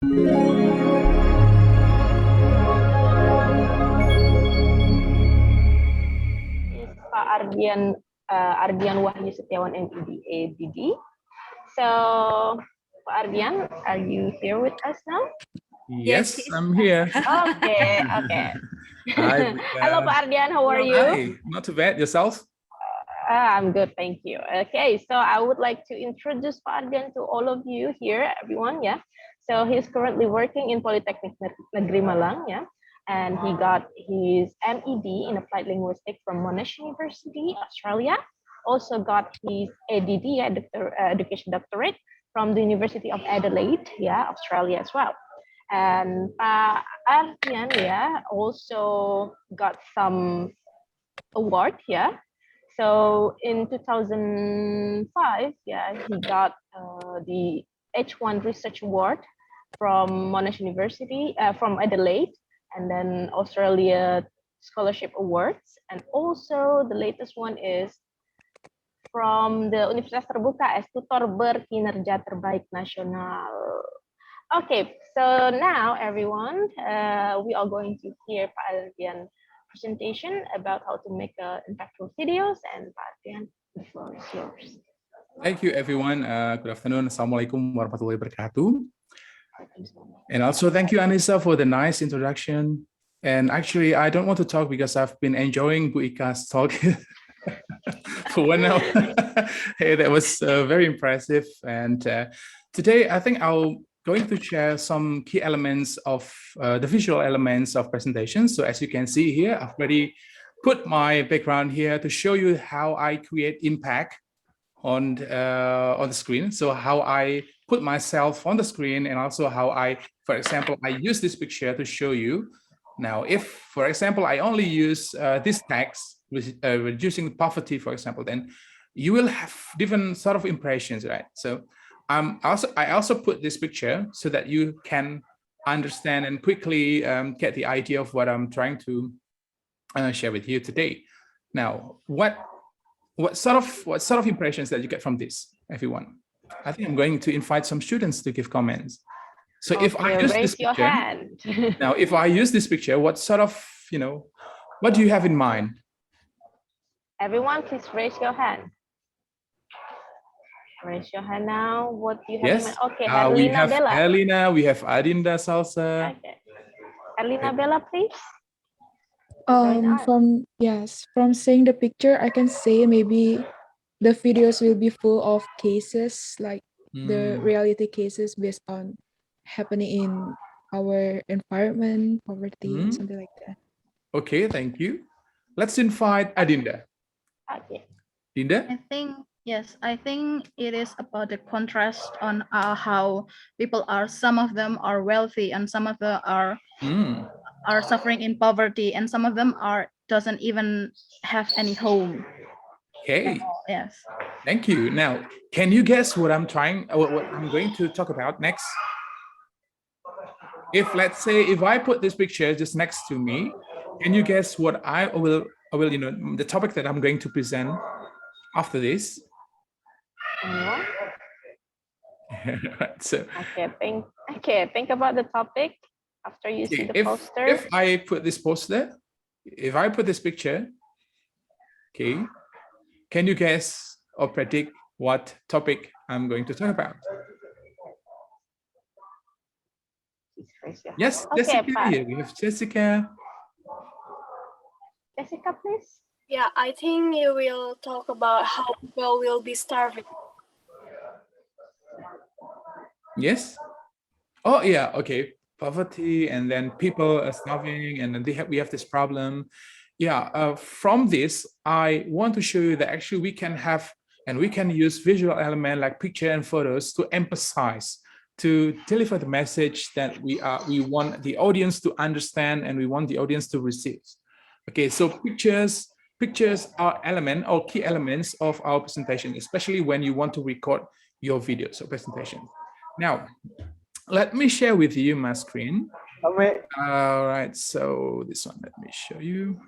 Is Pak Ardian Wahyu Setiawan MPD ADD. So, Pak Ardian, are you here with us now? Yes, I'm here. Okay, okay. Hi, Hello, Pak Ardian. How are you? Hi, not too bad. Yourself? I'm good, thank you. Okay, so I would like to introduce Pak Ardian to all of you here, everyone, yeah. So he's currently working in Polytechnic Negeri Malang, yeah, and he got his MED in Applied Linguistics from Monash University, Australia. Also got his ADD, yeah, Education Doctorate from the University of Adelaide, yeah, Australia as well. And Pak Ardian, yeah, also got some award, yeah. So in 2005, yeah, he got the H1 Research Award from Monash University, from Adelaide, and then Australia Scholarship Awards. And also the latest one is from the Universitas Terbuka as Tutor Berkinerja Terbaik Nasional. Okay, so now everyone, we are going to hear Pak Ardian presentation about how to make impactful videos, and Pak Ardian, the floor is yours. Thank you, everyone. Good afternoon. Assalamualaikum warahmatullahi wabarakatuh. And also thank you, Anissa, for the nice introduction. And actually, I don't want to talk because I've been enjoying Bu Ika's talk for 1 hour. Hey, that was very impressive. And today, I think I'll going to share some key elements of the visual elements of presentation. So as you can see here, I've already put my background here to show you how I create impact on the screen. So how I put myself on the screen, and also how I, for example, I use this picture to show you. Now, if, for example, I only use this text, with reducing poverty, for example, then you will have different sort of impressions, right? So I also put this picture so that you can understand and quickly get the idea of what I'm trying to share with you today. Now, what sort of impressions that you get from this, everyone? I think I'm going to invite some students to give comments. So okay, if I use this picture, now if I use this picture, what sort of, what do you have in mind? Everyone, please raise your hand. Raise your hand now. What do you have in mind? Okay, we have Bella. Elena, we have Adinda Salsa. Okay. Elena Bella, please. From seeing the picture, I can say maybe the videos will be full of cases, like the reality cases based on happening in our environment, poverty, something like that. Okay, thank you. Let's invite Adinda. Okay. Dinda? I think it is about the contrast on how people are. Some of them are wealthy, and some of them are suffering in poverty, and some of them doesn't even have any home. Okay. Yes. Thank you. Now, can you guess what I'm going to talk about next? If, let's say, if I put this picture just next to me, can you guess what I will, the topic that I'm going to present after this? So, think about the topic after you see the poster. If I put this poster, if I put this picture, okay, can you guess or predict what topic I'm going to talk about? Yes, okay, Jessica here. We have Jessica. Jessica, please. Yeah, I think you will talk about how people will be starving. Yes. Oh yeah. Okay. Poverty, and then people are starving, and then we have this problem. Yeah. From this, I want to show you that actually we can have, and we can use visual element like picture and photos to emphasize, to deliver the message that we want the audience to understand, and we want the audience to receive. Okay. So pictures are key elements of our presentation, especially when you want to record your videos or presentation. Now, let me share with you my screen. All right, so this one, let me show you.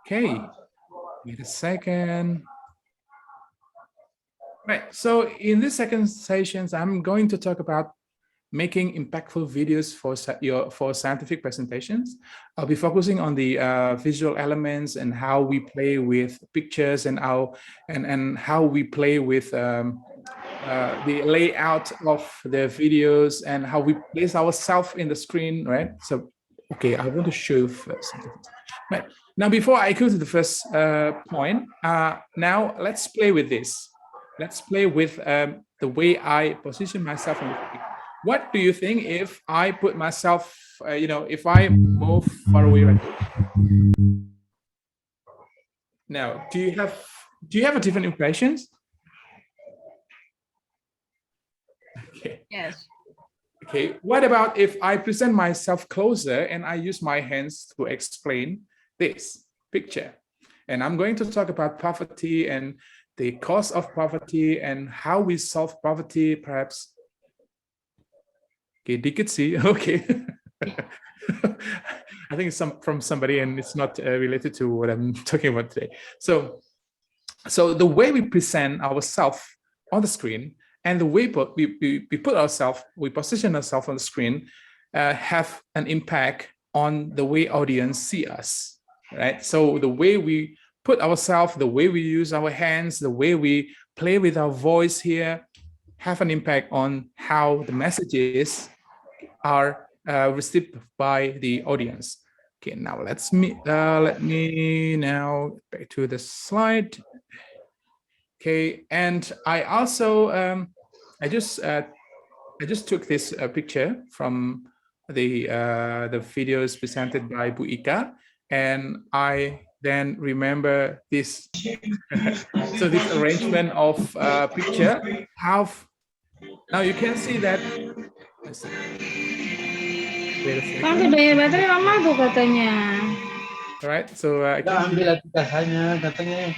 Okay, wait a second. Right, so in this second session, I'm going to talk about making impactful videos for scientific presentations. I'll be focusing on the visual elements and how we play with pictures and how we play with the layout of the videos and how we place ourselves in the screen, right? So, okay, I want to show you first. Right. Now, before I go to the first point, now let's play with this. Let's play with the way I position myself on the screen. What do you think if I put myself, if I move far away like this? Now, do you have a different impressions? Okay. Yes. Okay, what about if I present myself closer and I use my hands to explain this picture? And I'm going to talk about poverty and the cause of poverty and how we solve poverty, perhaps. Okay, dikit sih. Okay. I think it's from somebody and it's not related to what I'm talking about today. So the way we present ourselves on the screen and the way we put ourselves, we position ourselves on the screen have an impact on the way audience see us, right? So the way we put ourselves, the way we use our hands, the way we play with our voice here have an impact on how the messages are received by the audience. Okay, now let me now back to the slide. Okay, and I also I just took this picture from the videos presented by Bu Ika, and I then remember this. So this arrangement of picture. Now you can see that. Kan daya baterai lama tuh katanya. All right, so ambil aplikasinya, katanya yang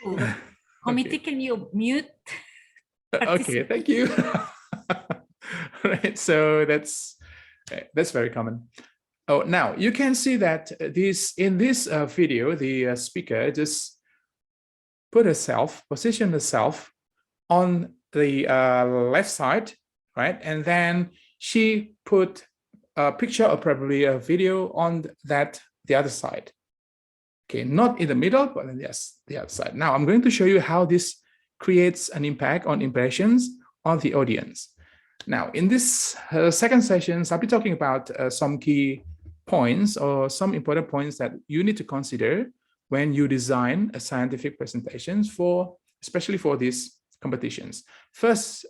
Udah. Committee, can you mute? Okay, thank you. All right, so that's very common. Oh, now you can see that in this video, the speaker just positioned herself on the left side, right? And then she put a picture or probably a video on the other side. Okay, not in the middle, but yes, the other side. Now I'm going to show you how this creates an impact on impressions on the audience. Now, in this second session, I'll be talking about some key points or some important points that you need to consider when you design a scientific presentations especially for these competitions. First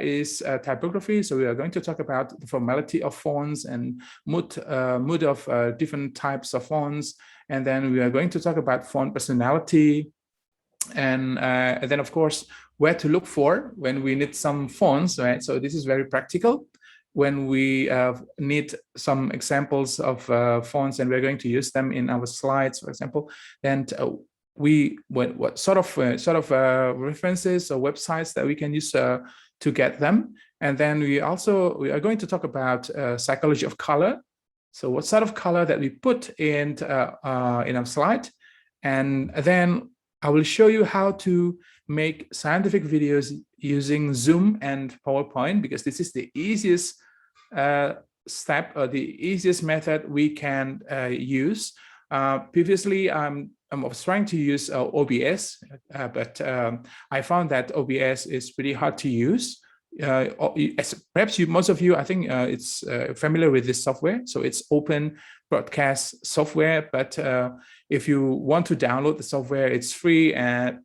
is typography. So we are going to talk about the formality of fonts and mood of different types of fonts. And then we are going to talk about font personality. And then, of course, where to look for when we need some fonts, right? So this is very practical. When we need some examples of fonts and we're going to use them in our slides, for example, then what sort of references or websites that we can use to get them. And then we are going to talk about psychology of color. So what sort of color that we put in our slide. And then I will show you how to make scientific videos using Zoom and PowerPoint, because this is the easiest step or the easiest method we can use. Previously, I was trying to use OBS, but I found that OBS is pretty hard to use. Perhaps most of you, I think it's familiar with this software. So it's open broadcast software, but if you want to download the software, it's free. And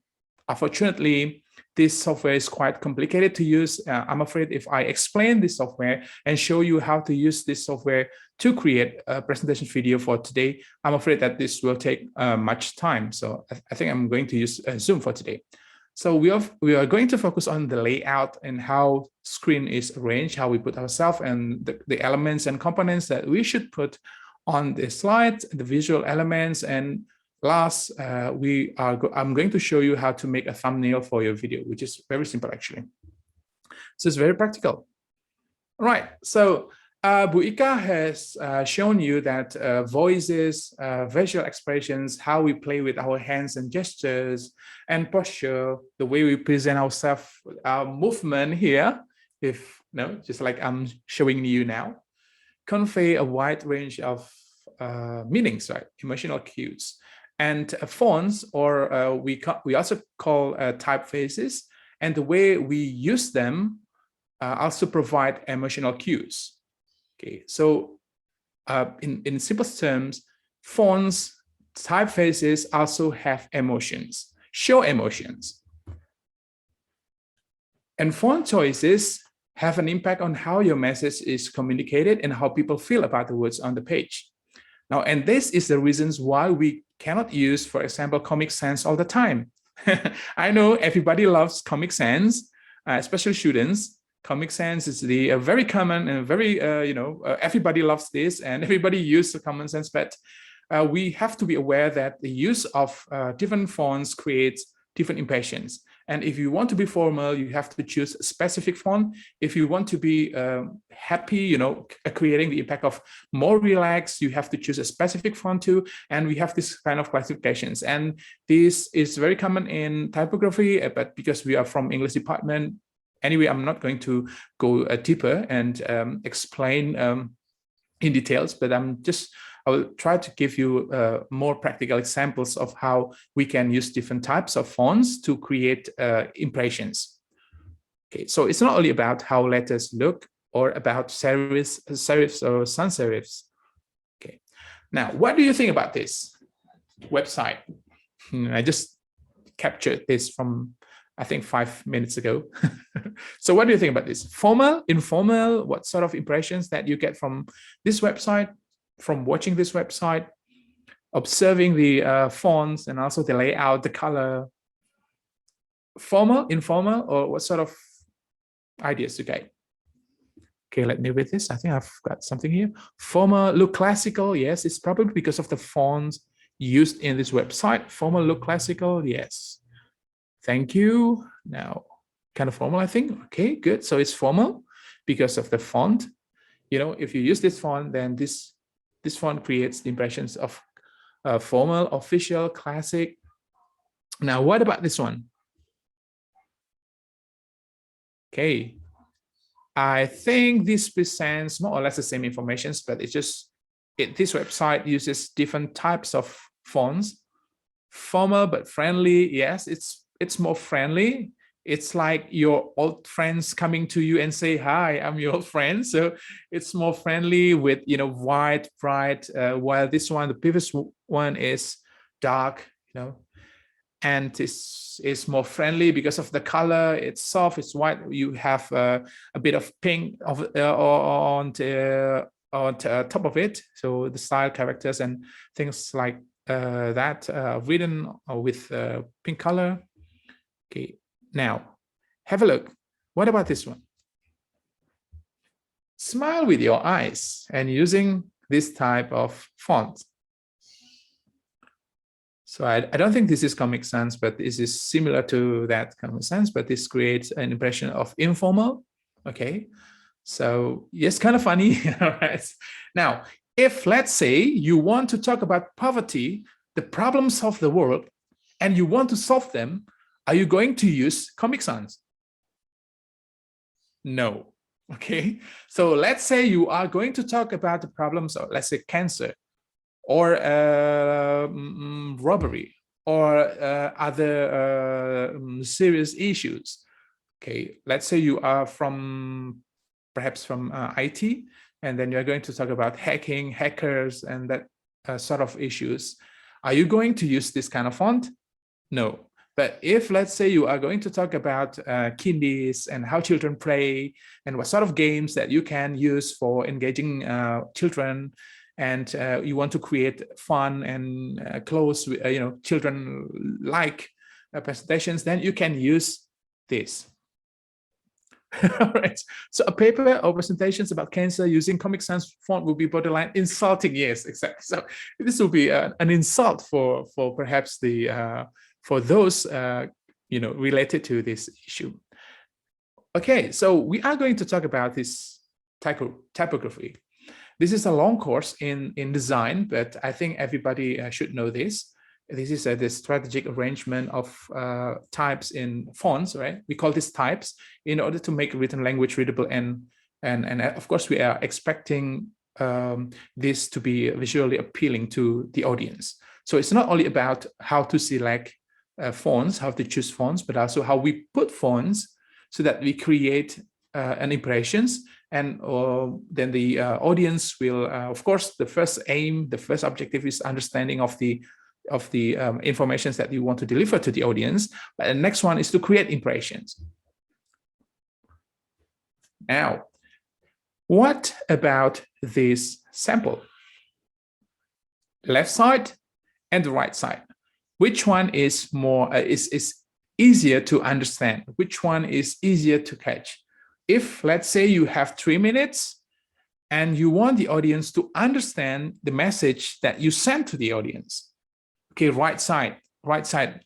unfortunately, this software is quite complicated to use. I'm afraid if I explain this software and show you how to use this software to create a presentation video for today, I'm afraid that this will take much time. So I think I'm going to use Zoom for today. So we are going to focus on the layout and how screen is arranged, how we put ourselves and the elements and components that we should put on the slide, the visual elements. And last, I'm going to show you how to make a thumbnail for your video, which is very simple actually. So it's very practical. All right, so Bu Ika has shown you that voices, visual expressions, how we play with our hands and gestures and posture, the way we present ourselves, our movement here. If no, just like I'm showing you now, convey a wide range of meanings, right? Emotional cues. And fonts, or we also call typefaces, and the way we use them also provide emotional cues. Okay, so in simplest terms, fonts, typefaces also have emotions, show emotions. And font choices have an impact on how your message is communicated and how people feel about the words on the page. Now, and this is the reasons why we cannot use, for example, Comic Sans all the time. I know everybody loves Comic Sans, especially students. Comic Sans is the very common and very, everybody loves this and everybody uses Comic Sans, but we have to be aware that the use of different fonts creates different impressions. And if you want to be formal, you have to choose a specific font. If you want to be happy, creating the impact of more relaxed, you have to choose a specific font too. And we have this kind of classifications. And this is very common in typography, but because we are from English department, anyway, I'm not going to go deeper and explain in details, but I will try to give you more practical examples of how we can use different types of fonts to create impressions. Okay, so it's not only about how letters look or about serifs or sans serifs. Okay, now what do you think about this website? I just captured this from, I think, 5 minutes ago. So what do you think about this? Formal, informal, what sort of impressions that you get from this website, from watching this website, observing the fonts and also the layout, the color? Formal, informal, or what sort of ideas you get? Okay, let me read this. I think I've got something here. Formal, look classical. Yes, it's probably because of the fonts used in this website. Formal, look classical. Yes. Thank you. Now, kind of formal, I think. Okay, good. So it's formal because of the font. If you use this font, then this font creates the impressions of formal, official, classic. Now, what about this one? Okay, I think this presents more or less the same information, but this website uses different types of fonts. Formal but friendly. Yes, it's more friendly. It's like your old friends coming to you and say, hi, I'm your old friend. So it's more friendly with, white, bright, while this one, the previous one is dark, and this is more friendly because of the color. It's soft, it's white. You have a bit of pink on top of it. So the style characters and things like that written with pink color. Okay. Now, have a look. What about this one? Smile with your eyes and using this type of font. So I don't think this is Comic Sans, but this is similar to that Comic Sans, but this creates an impression of informal. Okay. So yes, kind of funny. All right. Now, if let's say you want to talk about poverty, the problems of the world, and you want to solve them, are you going to use Comic Sans? No. Okay. So let's say you are going to talk about the problems of, let's say, cancer or robbery or other serious issues. Okay. Let's say you are perhaps from IT, and then you're going to talk about hacking, hackers, and that sort of issues. Are you going to use this kind of font? No. But if, let's say, you are going to talk about kindies and how children play and what sort of games that you can use for engaging children, and you want to create fun and close, children-like presentations, then you can use this. All right. So a paper or presentations about cancer using Comic Sans font will be borderline insulting. Yes, exactly. So this will be an insult for perhaps the for those related to this issue. Okay, so we are going to talk about this typography. This is a long course in design, but I think everybody should know this. this is the strategic arrangement of types in fonts, right? We call this types in order to make written language readable, and of course we are expecting this to be visually appealing to the audience. So it's not only about how to select fonts, how to choose fonts, but also how we put fonts so that we create an impressions, and then the audience will, of course, the first aim, the first objective is understanding of the information that you want to deliver to the audience. But the next one is to create impressions. Now, what about this sample? Left side and the right side. Which one is more is easier to understand? Which one is easier to catch? If, let's say, you have 3 minutes and you want the audience to understand the message that you sent to the audience. Okay, right side.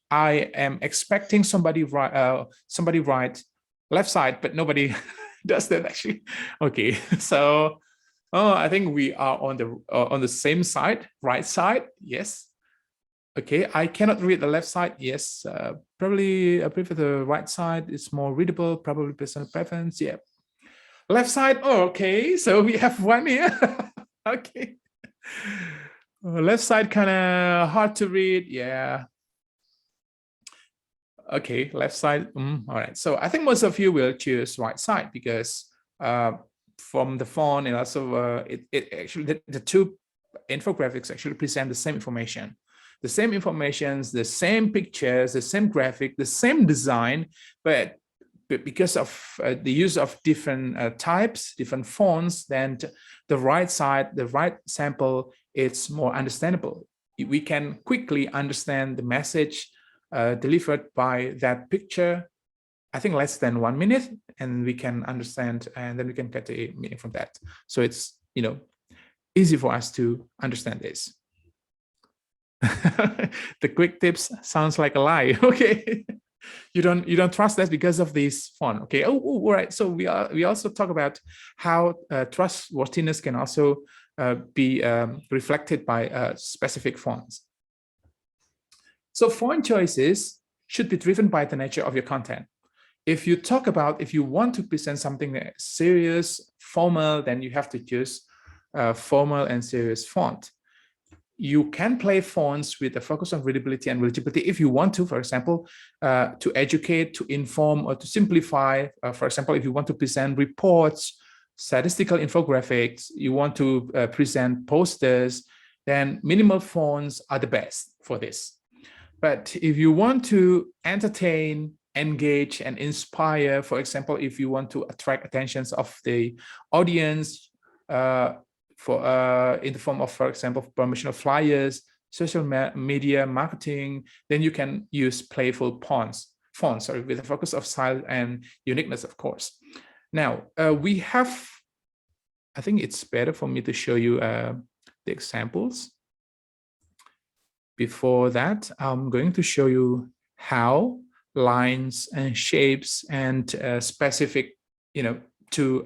I am expecting somebody write left side, but nobody does that actually. Okay, so I think we are on the same side, right side. Yes. Okay, I cannot read the left side. Yes, probably I prefer the right side. It's more readable, probably personal preference. Yeah. Left side. Oh, okay, so we have one here. Okay. Left side kind of hard to read. Yeah. Okay, left side. All right. So I think most of you will choose right side because from the font and also it actually the two infographics actually present the same information. The same informations, the same pictures, the same graphic, the same design, but because of the use of different types, different fonts, then the right side, the right sample, it's more understandable. We can quickly understand the message delivered by that picture. I think less than 1 minute, and we can understand, and then we can get a meaning from that. So it's, you know, easy for us to understand this. The quick tips sounds like a lie. Okay, you don't trust us because of this font. Okay. Oh, all right. So we also talk about how trustworthiness can also be reflected by specific fonts. So font choices should be driven by the nature of your content. If you want to present something serious, formal, then you have to choose formal and serious font. You can play fonts with a focus on readability and legibility if you want to, for example, to educate, to inform, or to simplify. For example, if you want to present reports, statistical infographics, you want to present posters, then minimal fonts are the best for this. But if you want to entertain, engage, and inspire, for example, if you want to attract attentions of the audience, in the form of, for example, promotional flyers, social media marketing, then you can use playful fonts, with a focus of style and uniqueness, of course. Now, we have, I think it's better for me to show you the examples. Before that, I'm going to show you how lines and shapes and specific, to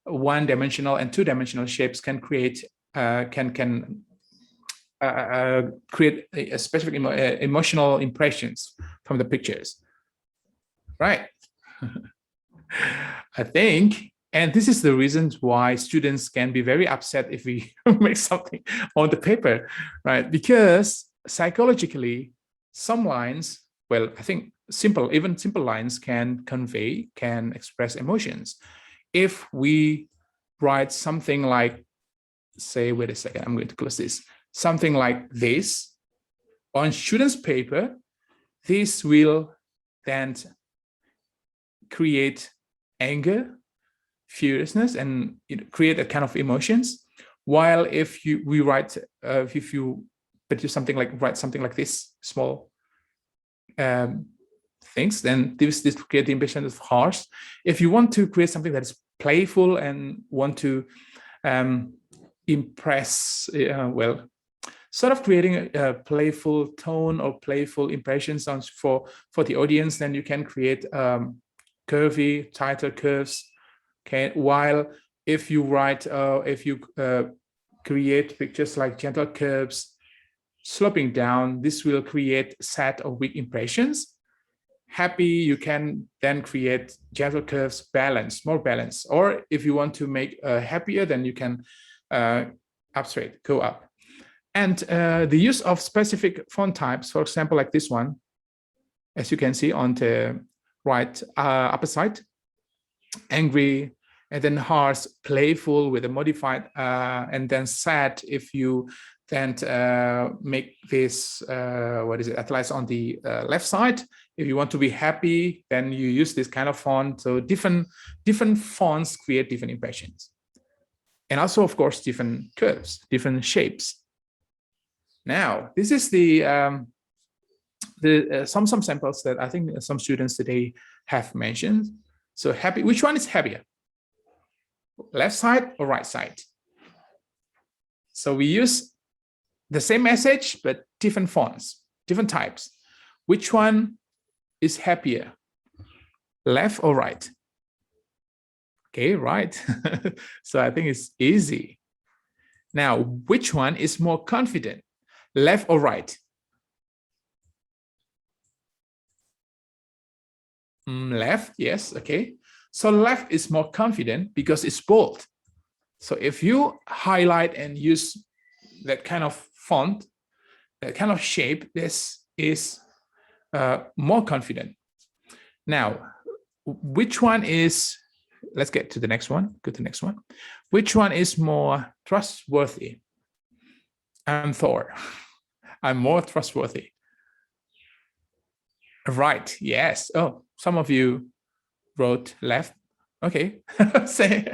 one-dimensional and two-dimensional shapes can create create a specific emotional impressions from the pictures, right? I think, and this is the reasons why students can be very upset if we make something on the paper, right? Because psychologically, some lines, well, I think even simple lines can express emotions. If we write something like, say, wait a second, I'm going to close this, something like this on students' paper, this will then create anger, furiousness, and create a kind of emotions. While if you produce something like, write something like this, small things, then this create the impression of harsh. If you want to create something that is playful and want to impress, well, sort of creating a playful tone or playful impressions for the audience, then you can create curvy, tighter curves. Okay, while if you write, create pictures like gentle curves, sloping down, this will create sad or weak impressions. Happy, you can then create gentle curves, balance, more balance. Or if you want to make happier, then you can up straight, go up. And the use of specific font types, for example, like this one, as you can see on the right upper side, angry, and then harsh, playful with a modified, and then sad if you then make this, it lies on the left side. If you want to be happy, then you use this kind of font. So different fonts create different impressions. And also, of course, different curves, different shapes. Now, this is some samples that I think some students today have mentioned. So happy, which one is happier? Left side or right side? So we use the same message, but different fonts, different types. Which one is happier? Left or right? Okay, right. So I think it's easy. Now, which one is more confident? Left or right? Left, yes, okay. So left is more confident because it's bold. So if you highlight and use that kind of font, that kind of shape, this is more confident. Now, which one is, let's get to the next one, go to the next one. Which one is more trustworthy? I'm Thor. I'm more trustworthy. Right, yes. Oh, some of you wrote left. Okay, say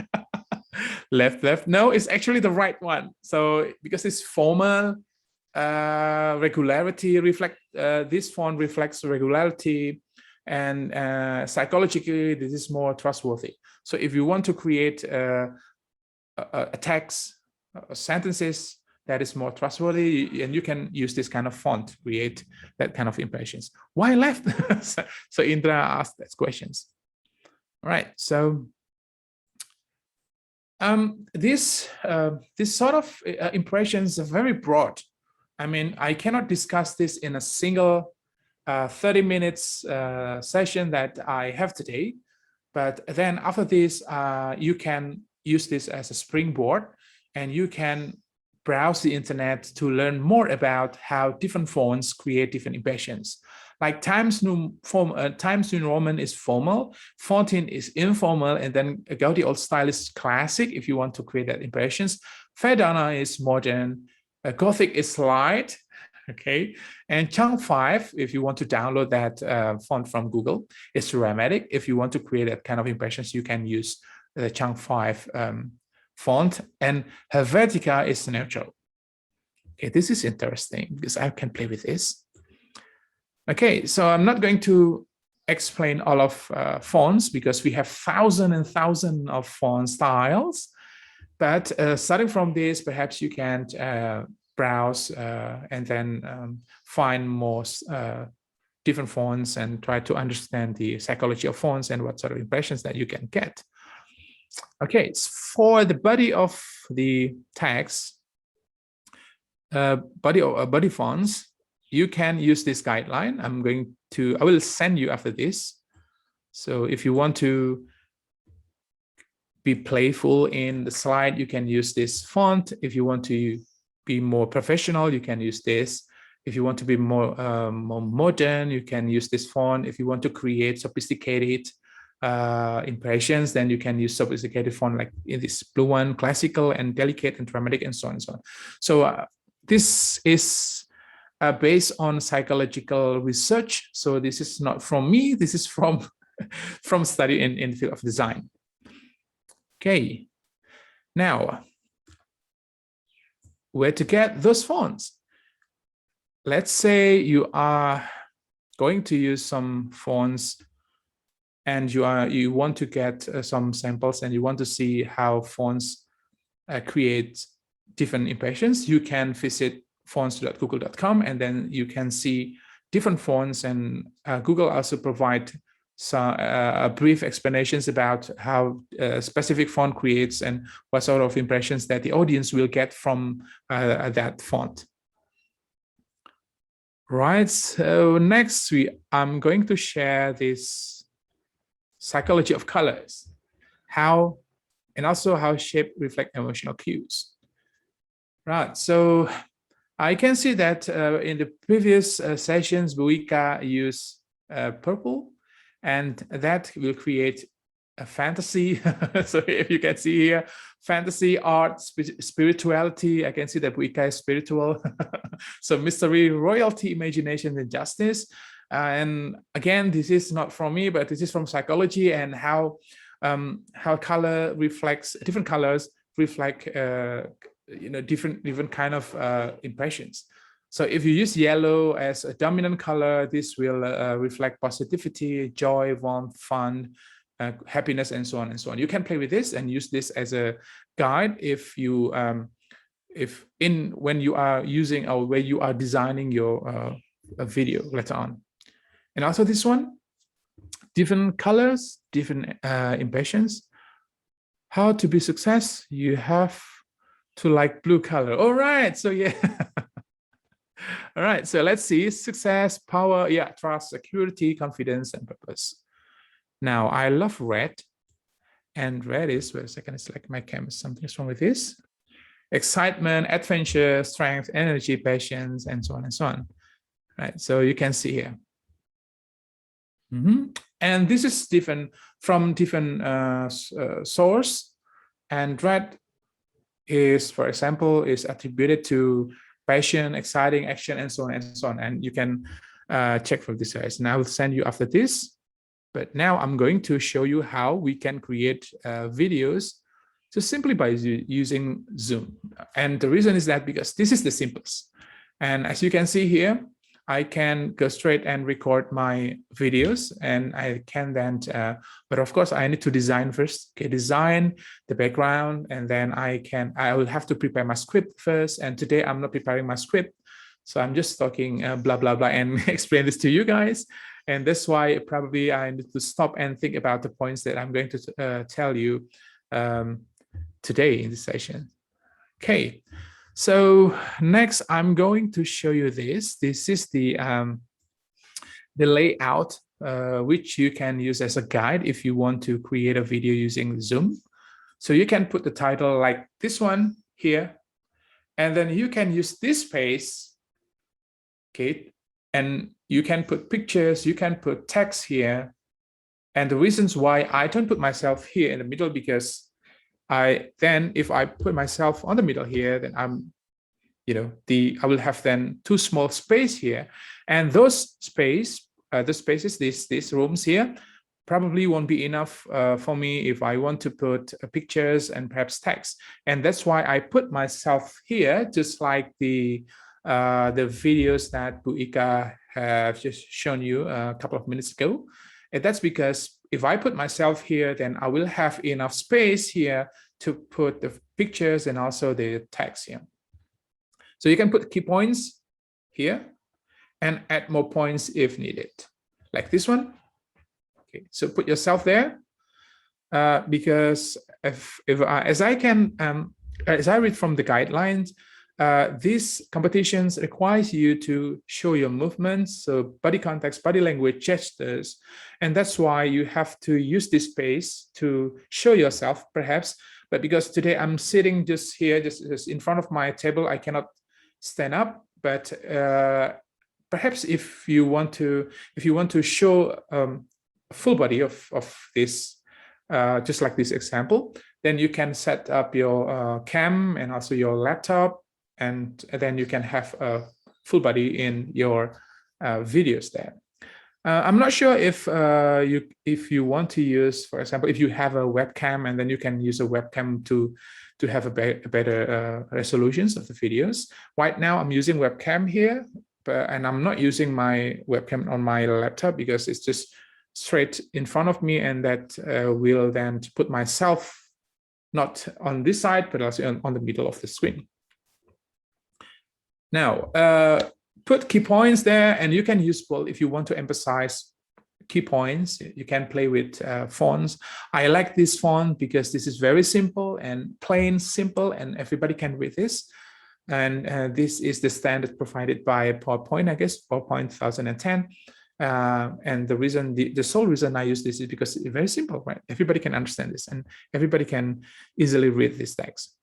left. No, it's actually the right one. So because it's formal, regularity reflect, this font reflects regularity, and psychologically, this is more trustworthy. So if you want to create a text, sentences that is more trustworthy, and you can use this kind of font to create that kind of impressions. Why left? So Indra asked those questions. All right, so this sort of impressions are very broad. I mean, I cannot discuss this in a single 30 minutes session that I have today, but then after this, you can use this as a springboard, and you can browse the internet to learn more about how different fonts create different impressions. Like Times New Roman is formal, Fontaine is informal, and then Gaudi Old Style is classic if you want to create that impressions. Verdana is modern, Gothic is light, okay, and Chunk 5, if you want to download that font from Google, is dramatic. If you want to create that kind of impressions, you can use the Chunk 5 font, and Helvetica is neutral. Okay, this is interesting because I can play with this. Okay, so I'm not going to explain all of fonts because we have thousands and thousands of font styles. But starting from this, perhaps you can browse and then find more different fonts and try to understand the psychology of fonts and what sort of impressions that you can get. Okay, for the body of the text, body fonts, you can use this guideline. I will send you after this. So if you want to be playful in the slide, you can use this font. If you want to be more professional, you can use this. If you want to be more modern, you can use this font. If you want to create sophisticated impressions, then you can use sophisticated font like in this blue one, classical and delicate and dramatic and so on and so on. So this is based on psychological research. So this is not from me, this is from study in the field of design. Okay, now where to get those fonts? Let's say you are going to use some fonts and you want to get some samples and you want to see how fonts create different impressions. You can visit fonts.google.com and then you can see different fonts, and Google also provide some brief explanations about how a specific font creates and what sort of impressions that the audience will get from that font. Right, so next I'm going to share this psychology of colors, and also how shape reflect emotional cues. Right, so I can see that in the previous sessions, Buika used purple, and that will create a fantasy. So if you can see here, fantasy, art, spirituality, I can see that Buika is spiritual. So mystery, royalty, imagination, and justice. And again, this is not from me, but this is from psychology and how color reflects, different colors reflect different kind of impressions. So if you use yellow as a dominant color, this will reflect positivity, joy, warmth, fun, happiness, and so on and so on. You can play with this and use this as a guide if you when you are using or where you are designing your video later on. And also this one, different colors, different impressions. How to be success? You have to like blue color. All right, so yeah. All right, so let's see, success, power, yeah, trust, security, confidence, and purpose. Now I love red, and red is, wait a second, it's like my camera, something's wrong with this. Excitement, adventure, strength, energy, patience, and so on and so on. Right, so you can see here. And this is different from different source, and red is, for example, is attributed to passion, exciting, action, and so on and so on. And you can check for this guys. And I will send you after this. But now I'm going to show you how we can create videos just simply by using Zoom. And the reason is that because this is the simplest. And as you can see here, I can go straight and record my videos, and I can then, but of course I need to design first, okay, design the background, and then I will have to prepare my script first. And today I'm not preparing my script. So I'm just talking blah, blah, blah, and explain this to you guys. And that's why probably I need to stop and think about the points that I'm going to tell you today in this session. Okay. So next, I'm going to show you this. This is the layout, which you can use as a guide if you want to create a video using Zoom. So you can put the title like this one here, and then you can use this space, okay, and you can put pictures, you can put text here. And the reasons why I don't put myself here in the middle, because if I put myself on the middle here, then I will have then too small space here, and those spaces, these rooms here, probably won't be enough for me if I want to put pictures and perhaps text. And that's why I put myself here, just like the videos that Buika have just shown you a couple of minutes ago. And that's because if I put myself here, then I will have enough space here to put the pictures and also the text here. So you can put key points here and add more points if needed, like this one. Okay, so put yourself there because as I read from the guidelines, these competitions requires you to show your movements, so body context, body language, gestures, and that's why you have to use this space to show yourself, perhaps. But because today I'm sitting just here, just in front of my table, I cannot stand up. But perhaps if you want to show full body of this, just like this example, then you can set up your cam and also your laptop, and then you can have a full body in your videos there. I'm not sure if you want to use, for example, if you have a webcam, and then you can use a webcam to have a better resolutions of the videos. Right now I'm using webcam here, and I'm not using my webcam on my laptop because it's just straight in front of me, and that will then put myself not on this side, but also on the middle of the screen. Now, put key points there, and you can use bold if you want to emphasize key points. You can play with fonts. I like this font because this is very simple and plain, simple, and everybody can read this. And this is the standard provided by PowerPoint, I guess, PowerPoint 2010. And the sole reason I use this is because it's very simple, right? Everybody can understand this and everybody can easily read this text.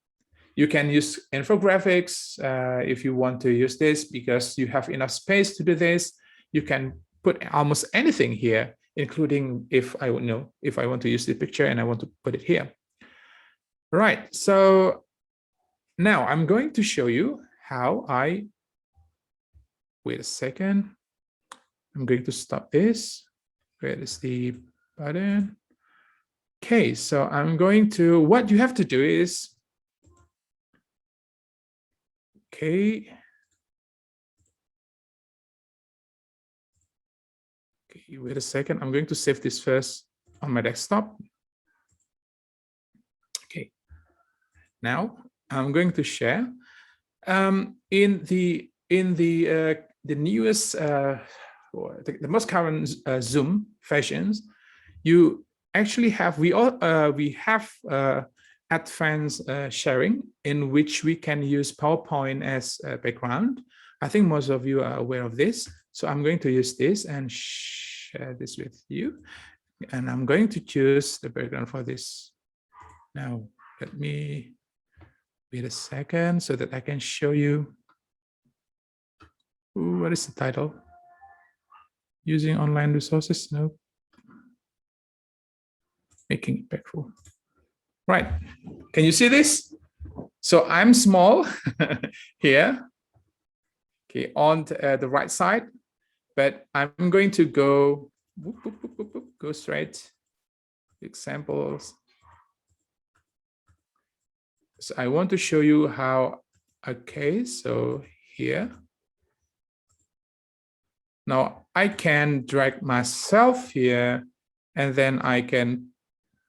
You can use infographics if you want to use this because you have enough space to do this. You can put almost anything here, including if I want to use the picture and I want to put it here. Right, so now I'm going to show you how wait a second. I'm going to stop this. Where is the button? Okay, so I'm going to, what you have to do is, okay. Okay, wait a second. I'm going to save this first on my desktop. Okay, now I'm going to share. In the newest, the most current Zoom versions, you actually have we have advanced sharing in which we can use PowerPoint as a background. I think most of you are aware of this. So I'm going to use this and share this with you. And I'm going to choose the background for this. Now, let me wait a second so that I can show you. Ooh, what is the title? Using online resources? No. Making impactful. Right. Can you see this? So I'm small here. Okay, on the right side, but I'm going to go go straight. Examples. So I want to show you how. Okay, so here. Now I can drag myself here, and then I can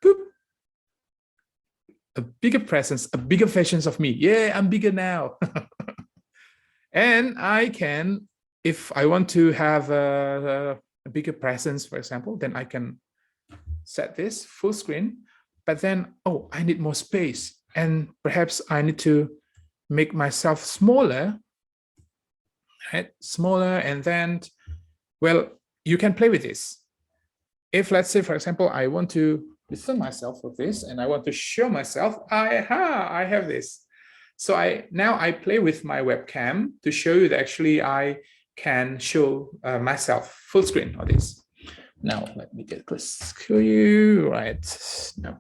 boop, a bigger presence, a bigger version of me. Yeah, I'm bigger now. And I can, if I want to have a bigger presence, for example, then I can set this full screen, but then, oh, I need more space. And perhaps I need to make myself smaller, right? Smaller, and then, well, you can play with this. If, let's say, for example, I want to listen myself with this, and I want to show myself, I have this. So now I play with my webcam to show you that actually I can show myself full screen on this. Now let me get close to you. Right now.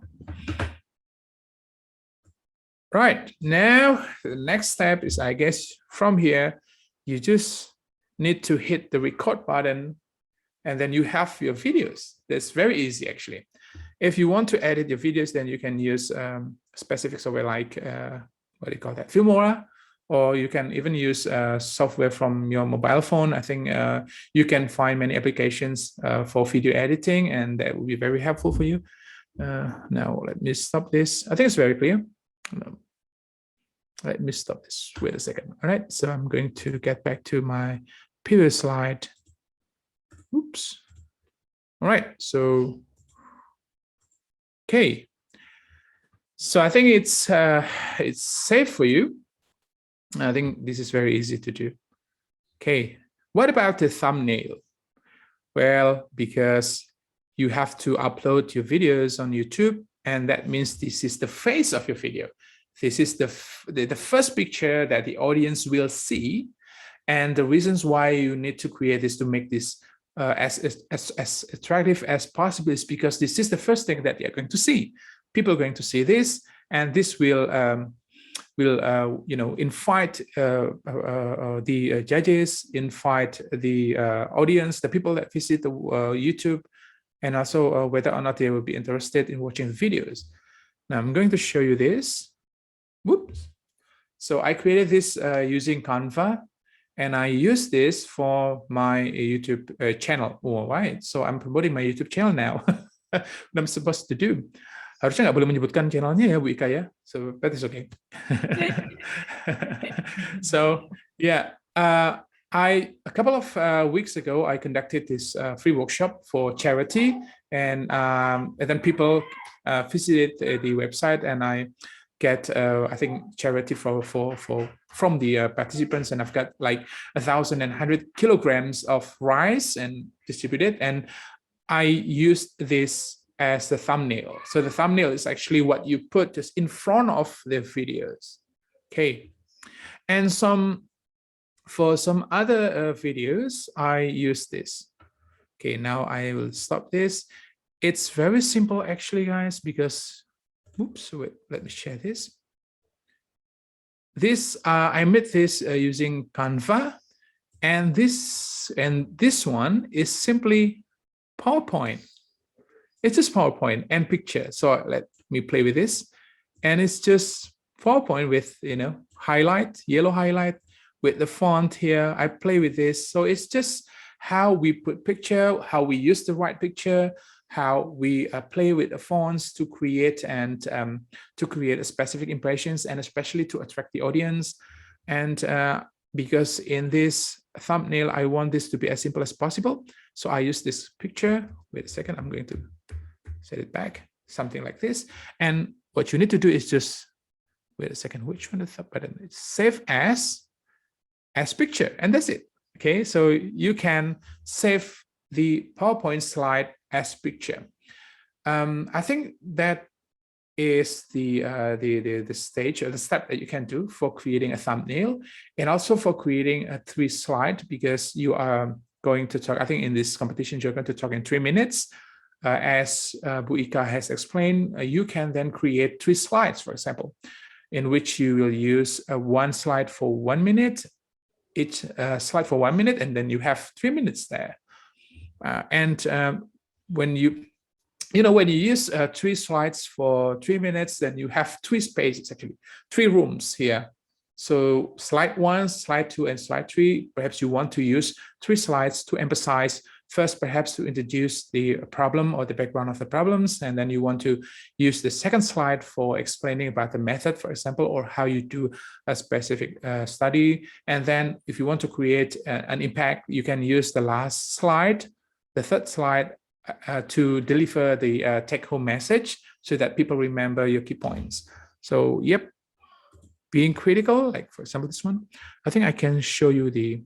Right now, the next step is, I guess, from here, you just need to hit the record button, and then you have your videos. That's very easy, actually. If you want to edit your videos, then you can use specific software like what do you call that, Filmora, or you can even use software from your mobile phone. I think you can find many applications for video editing, and that will be very helpful for you. Now, let me stop this. I think it's very clear. Let me stop this. Wait a second. All right, so I'm going to get back to my previous slide. Oops. All right, so, okay. So I think it's safe for you. I think this is very easy to do. Okay, what about the thumbnail? Well, because you have to upload your videos on YouTube, and that means this is the face of your video. This is the first picture that the audience will see. And the reasons why you need to create this to make this as attractive as possible is because this is the first thing that they're going to see. People are going to see this, and this will invite the judges, invite the audience, the people that visit the YouTube, and also whether or not they will be interested in watching videos. Now I'm going to show you this. Whoops. So I created this using Canva, and I use this for my YouTube channel. All right, so I'm promoting my YouTube channel now. What I'm supposed to do. Harusnya nggak boleh menyebutkan channelnya ya, Bu Ika ya. So that is okay. So yeah, a couple of weeks ago, I conducted this free workshop for charity, and then people visited the website, and I get I think charity from the participants, and I've got like 1,100 kilograms of rice and distributed, and I used this as the thumbnail. So the thumbnail is actually what you put just in front of the videos. Okay, and for some other videos, I use this. Okay, now I will stop this. It's very simple actually, guys, because, oops, wait, let me share this. I made this using Canva, and this one is simply PowerPoint. It's just PowerPoint and picture. So let me play with this, and it's just PowerPoint with, you know, highlight, yellow highlight with the font here. I play with this. So it's just how we put picture, how we use the right picture, how we play with the fonts to create and to create a specific impressions, and especially to attract the audience. And because in this thumbnail, I want this to be as simple as possible. So I use this picture. Wait a second, I'm going to set it back, something like this. And what you need to do is just, wait a second, which one is the button? It's save as picture, and that's it. Okay, so you can save the PowerPoint slide as picture. I think that is the stage or the step that you can do for creating a thumbnail, and also for creating a 3-slide, because you are going to talk, I think in this competition, you're going to talk in 3 minutes. As Bu Ika has explained, you can then create 3 slides, for example, in which you will use one slide for 1 minute, each slide for 1 minute, and then you have 3 minutes there. When you use 3 slides for 3 minutes, then you have 3 spaces, actually 3 rooms here. So slide 1, slide 2, and slide 3, perhaps you want to use 3 slides to emphasize. First, perhaps to introduce the problem or the background of the problems, and then you want to use the second slide for explaining about the method, for example, or how you do a specific study. And then if you want to create an impact, you can use the last slide, the third slide, to deliver the take-home message so that people remember your key points. So, yep, being critical, like for example, this one, I think I can show you the,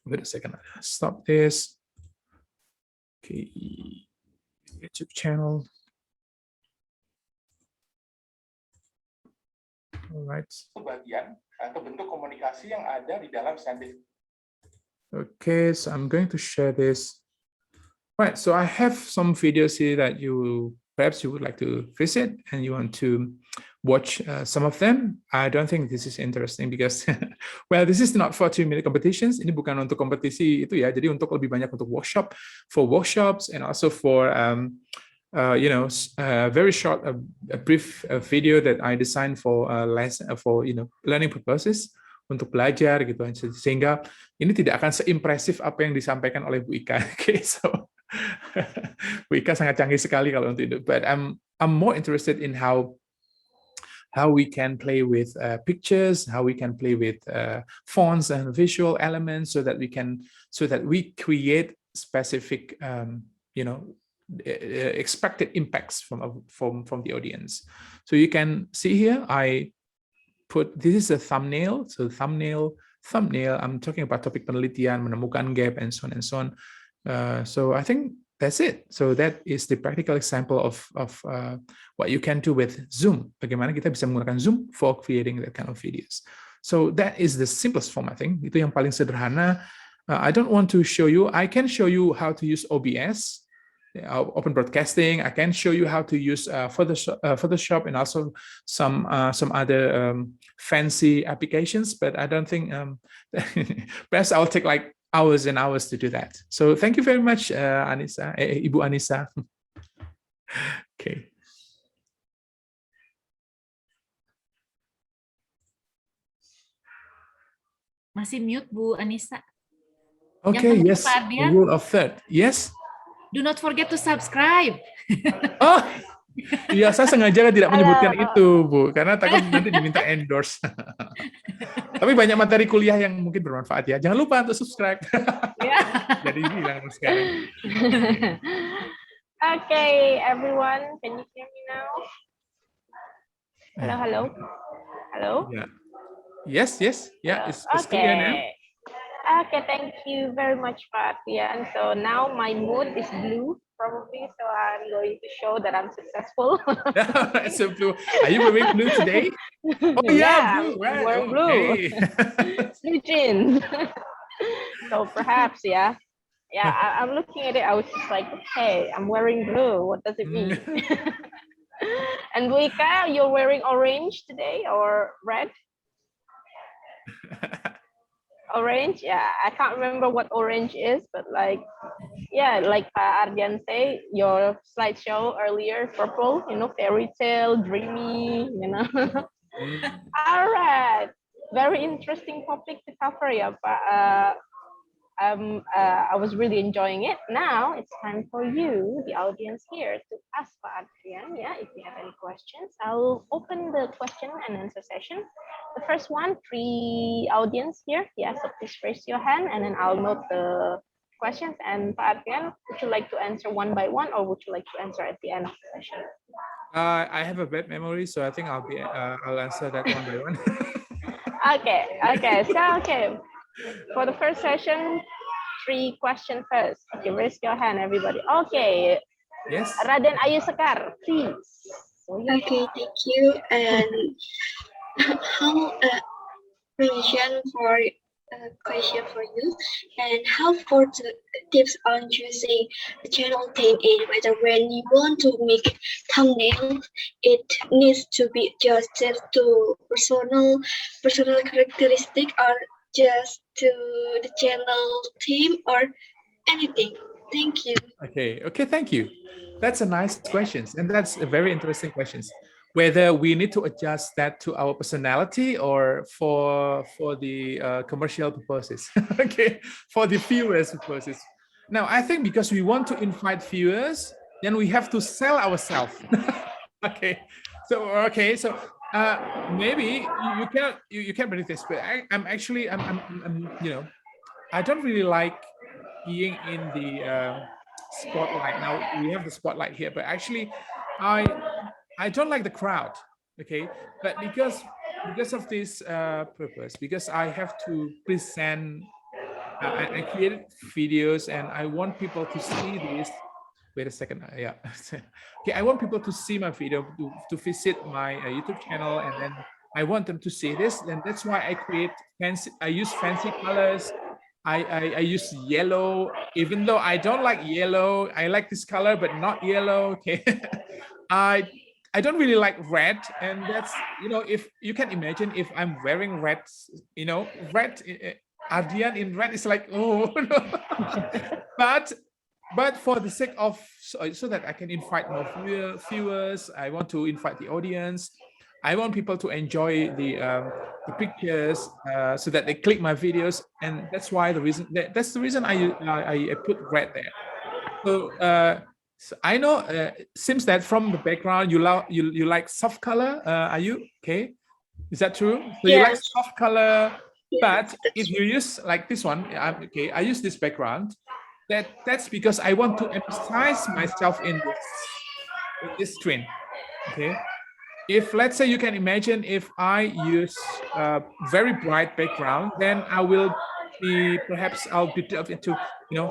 wait a second, stop this. Okay, YouTube channel. All right. Bagian atau bentuk komunikasi yang ada di dalam scientific. Okay, so I'm going to share this. Right, so I have some videos here that perhaps you would like to visit and you want to watch some of them. I don't think this is interesting because, well, this is not for 2-minute competitions. Ini bukan untuk kompetisi itu ya. Jadi untuk lebih banyak untuk for workshops, and also for very short, a brief video that I designed for learning purposes, untuk belajar gitu. Sehingga ini tidak akan seimpresif apa yang disampaikan oleh Bu Ika. Okay, so Bu Ika sangat canggih sekali kalau untuk itu. But I'm more interested in how we can play with pictures, how we can play with fonts and visual elements, so that we create specific, expected impacts from the audience. So you can see here, this is a thumbnail. So thumbnail. I'm talking about topik penelitian, menemukan gap, and so on and so on. So I think that's it. So that is the practical example of what you can do with Zoom. Bagaimana kita bisa menggunakan Zoom for creating that kind of videos. So that is the simplest form, I think. Itu yang paling sederhana. I don't want to show you. I can show you how to use OBS, Open Broadcasting. I can show you how to use Photoshop, and also some other fancy applications. But I don't think. Perhaps I'll take like hours and hours to do that. So thank you very much, Anissa, Ibu Anissa. Okay. Masih mute, Bu Anissa. Okay, yes. Rule of third. Yes. Do not forget to subscribe. Oh, iya, saya sengaja tidak menyebutkan itu, Bu, karena takut nanti diminta endorse. Tapi banyak materi kuliah yang mungkin bermanfaat ya. Jangan lupa untuk subscribe. Jadi bilang sekarang. Okay, everyone, can you hear me now? Hello, hello, hello. Yeah. Yes, yes. Yeah, Hello. it's clear now. Okay. Okay, thank you very much, Pat. Yeah, and so now my mood is blue, probably. So I'm going to show that I'm successful. So blue. Are you wearing blue today? Oh yeah, Yeah, blue, I'm right? wearing blue. Okay. Blue jeans. So perhaps, yeah. Yeah, I'm looking at it. I was just like, okay, I'm wearing blue. What does it mean? And Buika, you're wearing orange today or red? Orange, yeah. I can't remember what orange is, but like, yeah, like Ardian say, your slideshow earlier, purple, fairy tale, dreamy, All right. Very interesting topic to cover, yeah, but I was really enjoying it. Now it's time for you, the audience here, to ask Pak Adrian. Yeah, if you have any questions, I'll open the question and answer session. The first one, 3 audience here. Yeah, so please raise your hand and then I'll note the questions. And Pak Adrian, would you like to answer one by one or would you like to answer at the end of the session? I have a bad memory, so I think I'll answer that one by one. Okay. So for the first session, 3 questions first. Okay, raise your hand, everybody. Okay, Yes. Raden Ayu Sekar, please. Okay, thank you. And how question for you, and how for the tips on choosing the channel theme in whether when you want to make thumbnail, it needs to be adjusted to personal characteristic or just to the channel theme or anything. Thank you. Okay, thank you. That's a nice question, and that's a very interesting questions. Whether we need to adjust that to our personality or for the commercial purposes, okay, for the viewers purposes. Now, I think because we want to invite viewers, then we have to sell ourselves. Okay, so maybe you can't believe this, but I'm actually I don't really like being in the spotlight. Now we have the spotlight here, but actually I don't like the crowd. Okay, but because of this purpose, because I have to present, I created videos and I want people to see this. Wait a second. Yeah. Okay, I want people to see my video, to visit my YouTube channel, and then I want them to see this. And that's why I create fancy. I use fancy colors. I use yellow, even though I don't like yellow. I like this color, but not yellow. Okay. I don't really like red, and that's, if you can imagine, if I'm wearing red, red, Ardian in red is like, oh no. But for the sake of so that I can invite more viewers, I want to invite the audience. I want people to enjoy the pictures so that they click my videos, and that's why that's the reason I put red there. So I know seems that from the background you like soft color. Are you okay? Is that true? So you like Yes. soft color, Yes, but that's if you use like this one, okay, I use this background. That's because I want to emphasize myself in this screen. Okay. If let's say you can imagine if I use a very bright background, then I'll be delved into,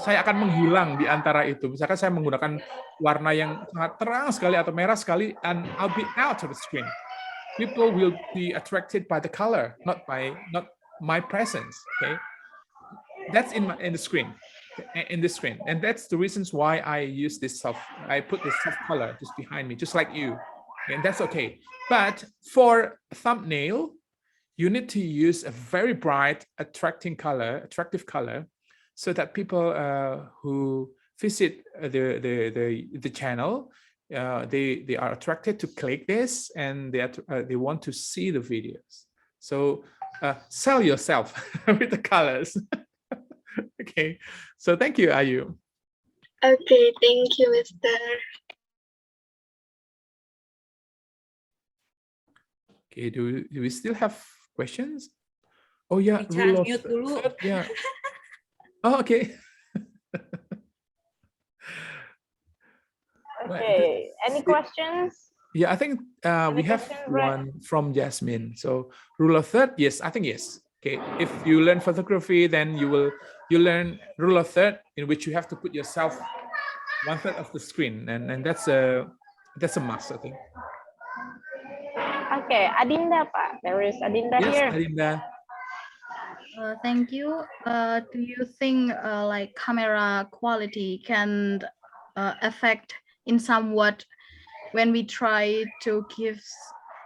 saya akan menghilang di antara itu. Misalkan saya menggunakan warna yang sangat terang sekali atau merah sekali, and I'll be out of the screen. People will be attracted by the color, not my presence. Okay, that's in the screen, and that's the reasons why I use I put this soft color just behind me, just like you. And that's okay. But for thumbnail, you need to use a very bright, attractive color, so that people who visit the channel, they are attracted to click this, and they want to see the videos. So sell yourself with the colors. Okay. So thank you, Ayu. Okay, thank you, Mr. Okay, do we still have questions? Oh yeah, Bicara mute dulu. Yeah. Oh, okay. Okay, any questions? Yeah, I think we have one from Jasmine. So rule of third, yes, I think yes. Okay, if you learn photography, then you learn rule of third, in which you have to put yourself 1/3 of the screen, and that's a must, I think. Okay, Adinda, Pak. There is Adinda Yes, here. Adinda. Thank you. Do you think like camera quality can affect in somewhat when we try to give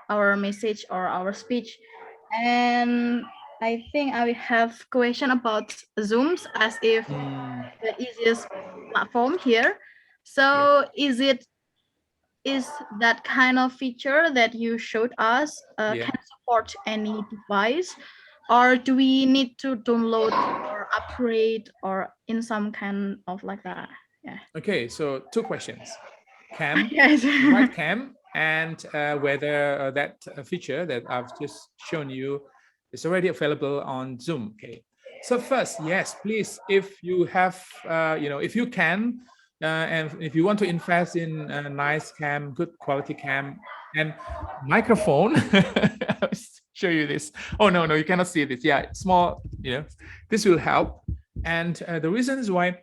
our message or our speech? And I think I have question about Zooms as if the easiest platform here. So is that kind of feature that you showed us can support any device, or do we need to download or upgrade or in some kind of like that? Yeah. Okay, so 2 questions. Cam, Yes. right cam, and whether that feature that I've just shown you is already available on Zoom. Okay, so first, yes, please, if you have, if you can, and if you want to invest in a nice cam, good quality cam, and microphone, I'll show you this. Oh, no, you cannot see this. Yeah, small, this will help. And the reasons why,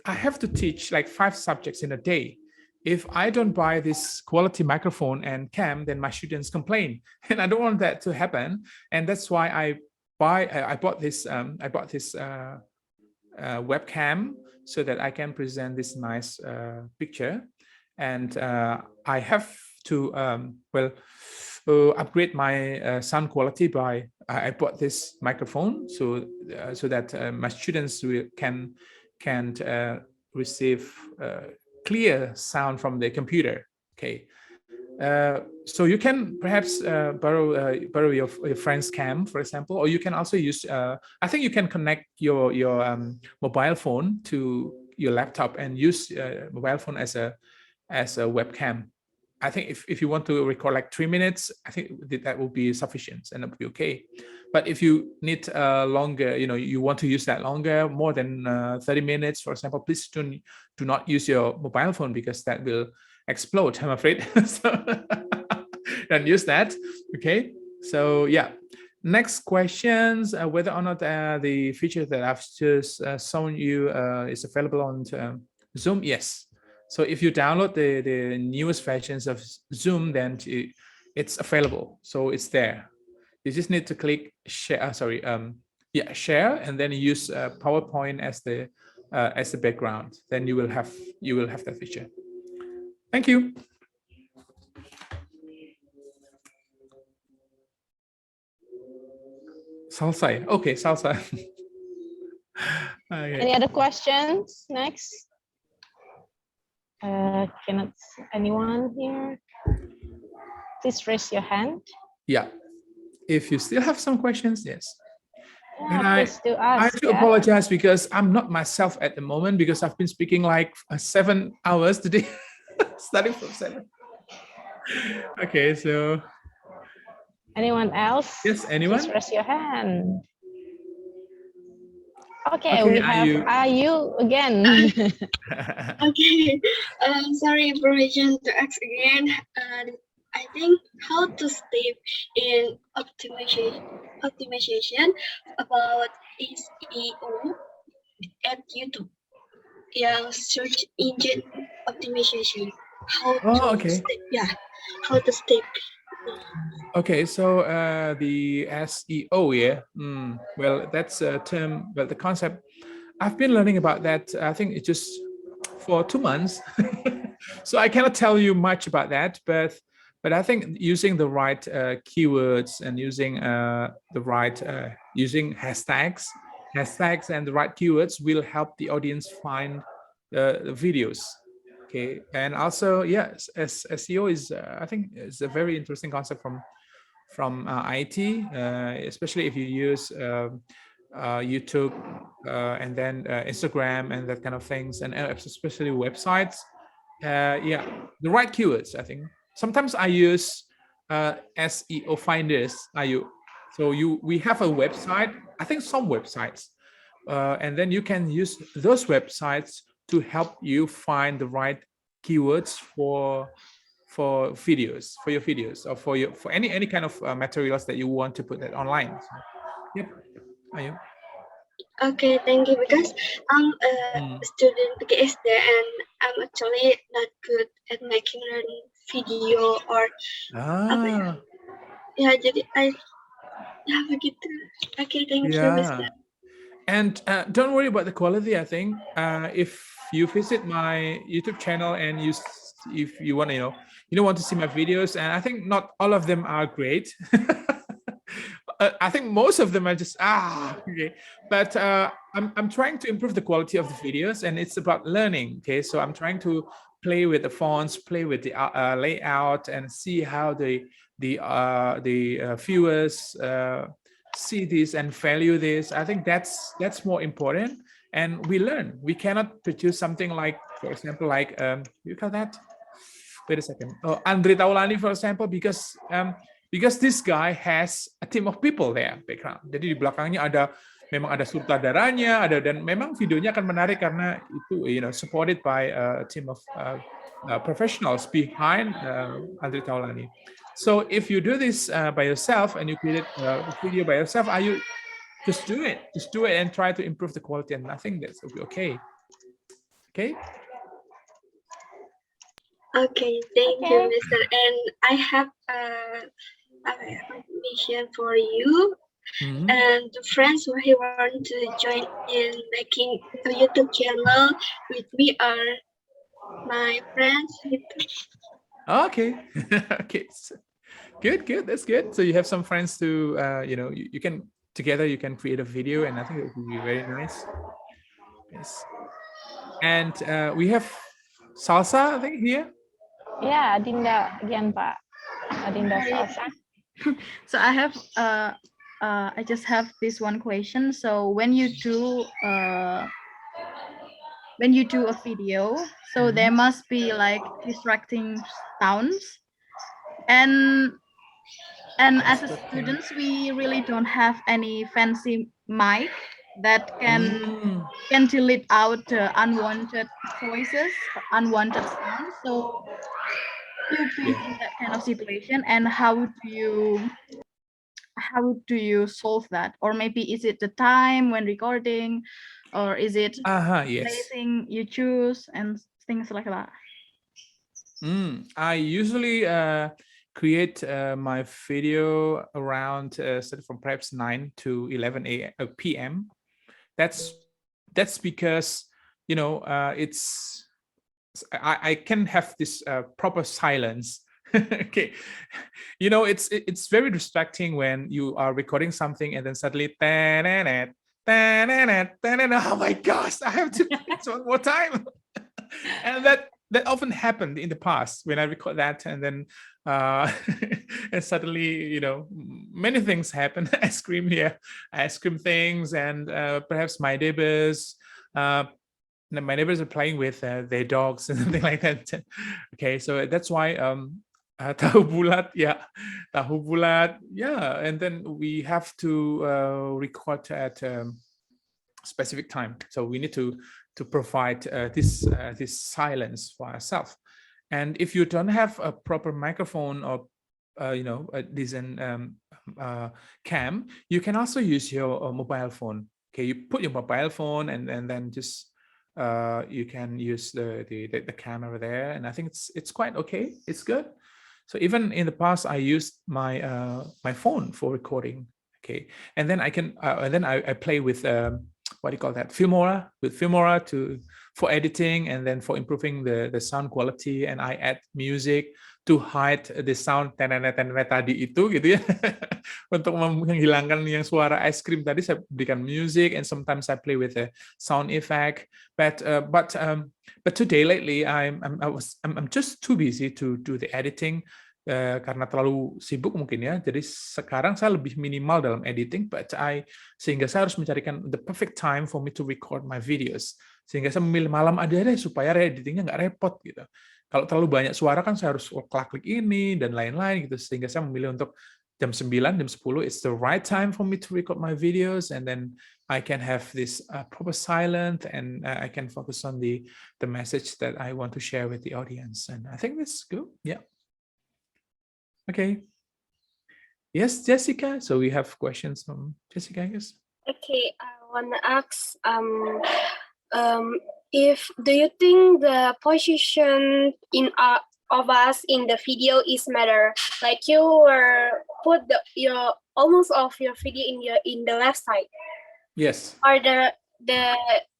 I have to teach like 5 subjects in a day. If I don't buy this quality microphone and cam, then my students complain, and I don't want that to happen. And that's why I bought this webcam, so that I can present this nice picture. And I have to upgrade my sound quality by I bought this microphone, so that my students can receive clear sound from the computer. Okay, so you can perhaps borrow your friend's cam, for example, or you can also use. I think you can connect your mobile phone to your laptop and use mobile phone as a webcam. I think if you want to record like 3 minutes, I think that will be sufficient and it'll be okay. But if you need longer, you want to use that longer, more than 30 minutes, for example, please do not use your mobile phone, because that will explode, I'm afraid. So don't use that. Okay. So yeah. Next questions, whether or not the feature that I've just shown you is available on Zoom. Yes. So if you download the newest versions of Zoom, then it's available. So it's there. You just need to click share. Share, and then use PowerPoint as the background. Then you will have that feature. Thank you. Salsa. Okay, salsa. Okay. Any other questions? Next. Cannot see anyone here. Please raise your hand. Yeah. If you still have some questions, yes. Yeah, And please do ask. I do apologize, because I'm not myself at the moment, because I've been speaking like 7 hours today, starting from 7. Okay, so. Anyone else? Yes, anyone? Please raise your hand. Okay, we have Ayu again. Okay, sorry, permission to ask again. I think how to step in optimization about SEO at YouTube. Yang search engine optimization. How to step. Okay, so the SEO, yeah. Well, that's a term, but the concept, I've been learning about that. I think it's just for 2 months, so I cannot tell you much about that. But I think using the right keywords and using using hashtags and the right keywords will help the audience find the videos. Okay, and also, yes, SEO is I think it's a very interesting concept from IT, especially if you use YouTube and then Instagram and that kind of things, and especially websites. Yeah, the right keywords. I think sometimes I use SEO finders. We have a website. I think some websites, and then you can use those websites to help you find the right keywords videos, for your videos, or for any kind of materials that you want to put that online. So, yep. Ayo. Okay, thank you. Because I'm a student PGSD and I'm actually not good at making learning video or apa ya. Ya, jadi ya begitu. Okay, thank you, Mr. And don't worry about the quality. I think if you visit my YouTube channel and if you want to, you don't want to see my videos, and I think not all of them are great. I think most of them are just okay. But I'm trying to improve the quality of the videos, and it's about learning. Okay, so I'm trying to play with the fonts, play with the layout, and see how the viewers see this and value this. I think that's more important, and we learn. We cannot produce something like, for example, like you call that, wait a second, Andre Taulani, for example, because this guy has a team of people there background. Jadi di belakangnya memang ada sutradaranya, dan memang videonya akan menarik karena itu supported by a team of professionals behind Andre Taulani. So if you do this by yourself and you create a video by yourself, just do it and try to improve the quality, and I think that's okay. Okay. Okay, thank you, Mr. And I have a mission for you and the friends who want to join in making a YouTube channel with me are my friends. Okay. Okay. Good. That's good. So you have some friends to, you can together you can create a video, and I think it would be very nice. Yes. And we have Salsa, I think, here. Yeah, Adinda again, Pak. Adinda Salsa. So I have I just have this one question. So when you do a video, so there must be like distracting sounds, and as a students we really don't have any fancy mic that can delete out unwanted voices or unwanted sounds. So you be in that kind of situation, and how do you solve that? Or maybe is it the time when recording, or is it Yes. placing you choose and things like that? I usually create my video around from perhaps 9 to 11 p.m. That's because it's I can have this proper silence. Okay, it's very distracting when you are recording something and then suddenly oh my gosh, I have to do it one more time. And that often happened in the past when I record that, and then and suddenly many things happen. I scream things, and perhaps my neighbors are playing with their dogs and something like that. Okay, so that's why tahu bulat, and then we have to record at specific time, so we need to provide this silence for ourselves. And if you don't have a proper microphone or a decent cam, you can also use your mobile phone. Okay, you put your mobile phone and then just you can use the camera there, and I think it's quite okay. It's good. So even in the past, I used my my phone for recording. Okay, and then I can and then I play with what do you call that? Filmora, for editing, and then for improving the sound quality, and I add music to hide the sound tadi itu gitu ya. Untuk menghilangkan yang suara ice cream tadi, saya berikan music, and sometimes I play with a sound effect. But today lately I'm just too busy to do the editing. Karena terlalu sibuk mungkin ya, jadi sekarang saya lebih minimal dalam editing, sehingga saya harus mencarikan the perfect time for me to record my videos, sehingga saya memilih malam ada deh supaya editingnya nggak repot gitu. Kalau terlalu banyak suara kan saya harus klik ini dan lain-lain gitu, sehingga saya memilih untuk jam 9, jam 10 it's the right time for me to record my videos, and then I can have this proper silence, and I can focus on the message that I want to share with the audience, and I think that's good. Yeah. Okay. Yes, Jessica. So we have questions from Jessica, I guess. Okay, I want to ask, if do you think the position of us in the video is matter? Like you were put your almost of your video in the left side, Yes. or the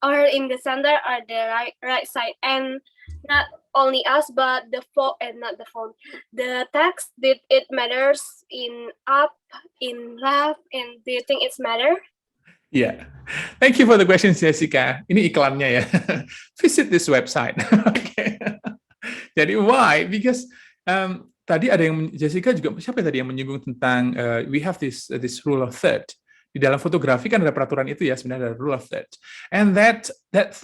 or in the center or the right side, and not only us but the phone and not the phone. The text, did it matters in up, in left, and do you think it's matter? Yeah, thank you for the question, Jessica. Ini iklannya ya. Visit this website. Okay. Jadi why? Because tadi ada yang Jessica juga, siapa tadi yang menyinggung tentang we have this rule of third. Di dalam fotografi kan ada peraturan itu ya, sebenarnya ada rule of third. And that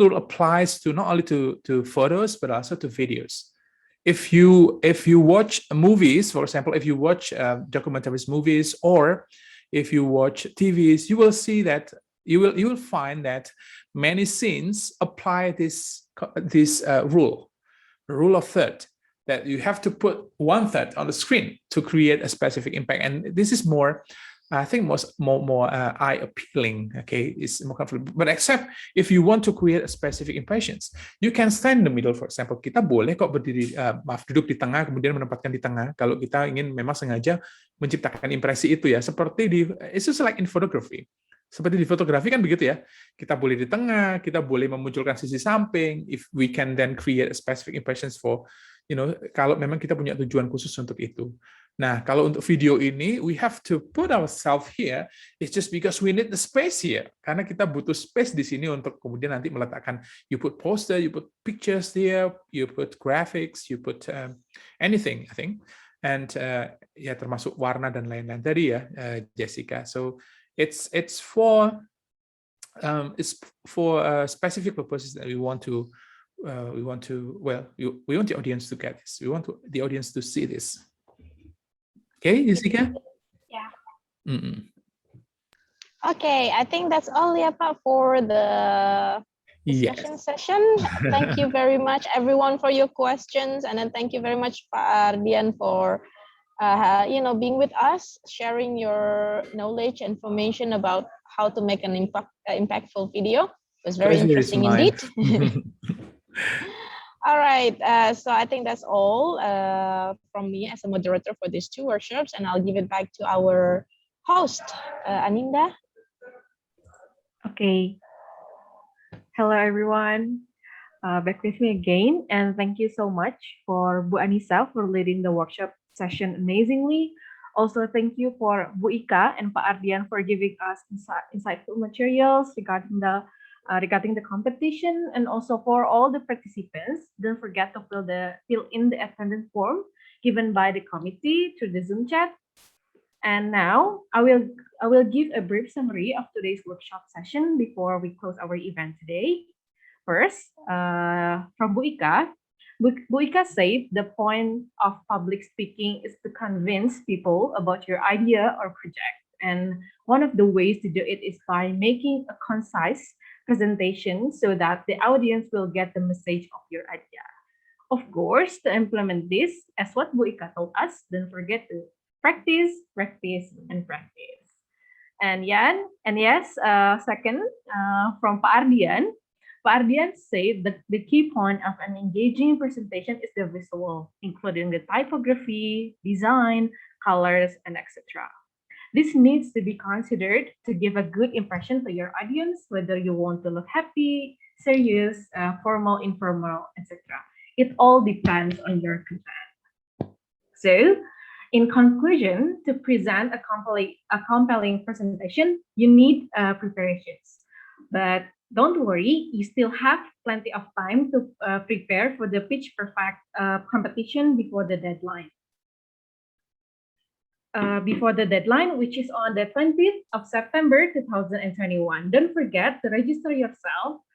rule applies to not only to photos but also to videos. If you watch movies, for example, if you watch documentaries movies, or if you watch TVs, you will see that you will find that many scenes apply this rule of third, that you have to put 1/3 on the screen to create a specific impact. And this is more, I think, more eye appealing. Okay, it's more comfortable. But except if you want to create a specific impressions, you can stand in the middle. For example, kita boleh kok berdiri, duduk di tengah, kemudian menempatkan di tengah. Kalau kita ingin memang sengaja menciptakan impresi itu ya, seperti it's just like in photography. Seperti di fotografi kan begitu ya. Kita boleh di tengah, kita boleh memunculkan sisi samping. If we can then create a specific impressions for, kalau memang kita punya tujuan khusus untuk itu. Nah, kalau untuk video ini, we have to put ourselves here. It's just because we need the space here. Karena kita butuh space di sini untuk kemudian nanti meletakkan, you put poster, you put pictures here, you put graphics, you put anything, I think. And ya termasuk warna dan lain-lain tadi ya, Jessica. So it's for specific purposes that we want the audience to get this. We want the audience to see this. Okay, Jessica? Yeah. Okay, I think that's all for the discussion session. Thank you very much, everyone, for your questions, and then thank you very much, Pak Ardian, for being with us, sharing your knowledge, information about how to make an impactful video. It was very interesting indeed. All right, so I think that's all from me as a moderator for these two workshops, and I'll give it back to our host, Aninda. Okay. Hello, everyone. Back with me again, and thank you so much for Bu Anissa for leading the workshop session amazingly. Also, thank you for Bu Ika and Pak Ardian for giving us insightful materials regarding the competition, and also for all the participants. Don't forget to fill in the attendance form given by the committee through the Zoom chat. And now I will give a brief summary of today's workshop session before we close our event today. First, from Bu Ika. Bu Ika said the point of public speaking is to convince people about your idea or project. And one of the ways to do it is by making a concise presentation so that the audience will get the message of your idea. Of course, to implement this, as what Bu Ika told us, don't forget to practice, practice, and practice. And second, from Pak Ardian. Pak Ardian said that the key point of an engaging presentation is the visual, including the typography, design, colors, and etc. This needs to be considered to give a good impression to your audience, whether you want to look happy, serious, formal, informal, etc. It all depends on your content. So, in conclusion, to present a compelling presentation, you need preparations. But don't worry, you still have plenty of time to prepare for the pitch perfect competition before the deadline. Which is on the 20th of September 2021. Don't forget to register yourself.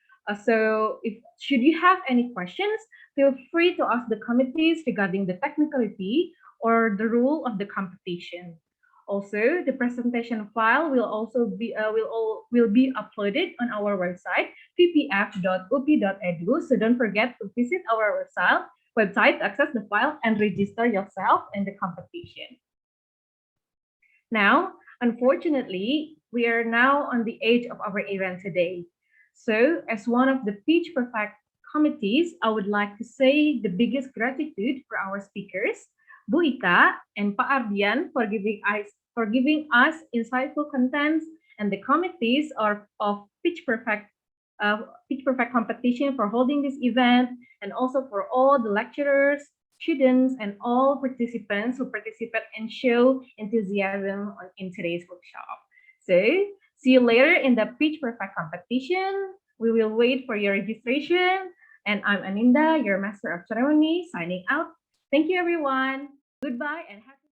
Should you have any questions, feel free to ask the committees regarding the technicality or the rule of the competition. Also, the presentation file will also be uploaded on our website ppf.up.edu. So don't forget to visit our website to access the file and register yourself in the competition. Now, unfortunately, we are now on the edge of our event today. So, as one of the Pitch Perfect committees, I would like to say the biggest gratitude for our speakers, Bu Ika and Pak Ardian, for giving us insightful contents, and the committees of Pitch Perfect competition for holding this event, and also for all the lecturers, students, and all participants who participate and show enthusiasm in today's workshop. So, see you later in the Pitch Perfect competition. We will wait for your registration. And I'm Aninda, your Master of Ceremony, signing out. Thank you, everyone. Goodbye and happy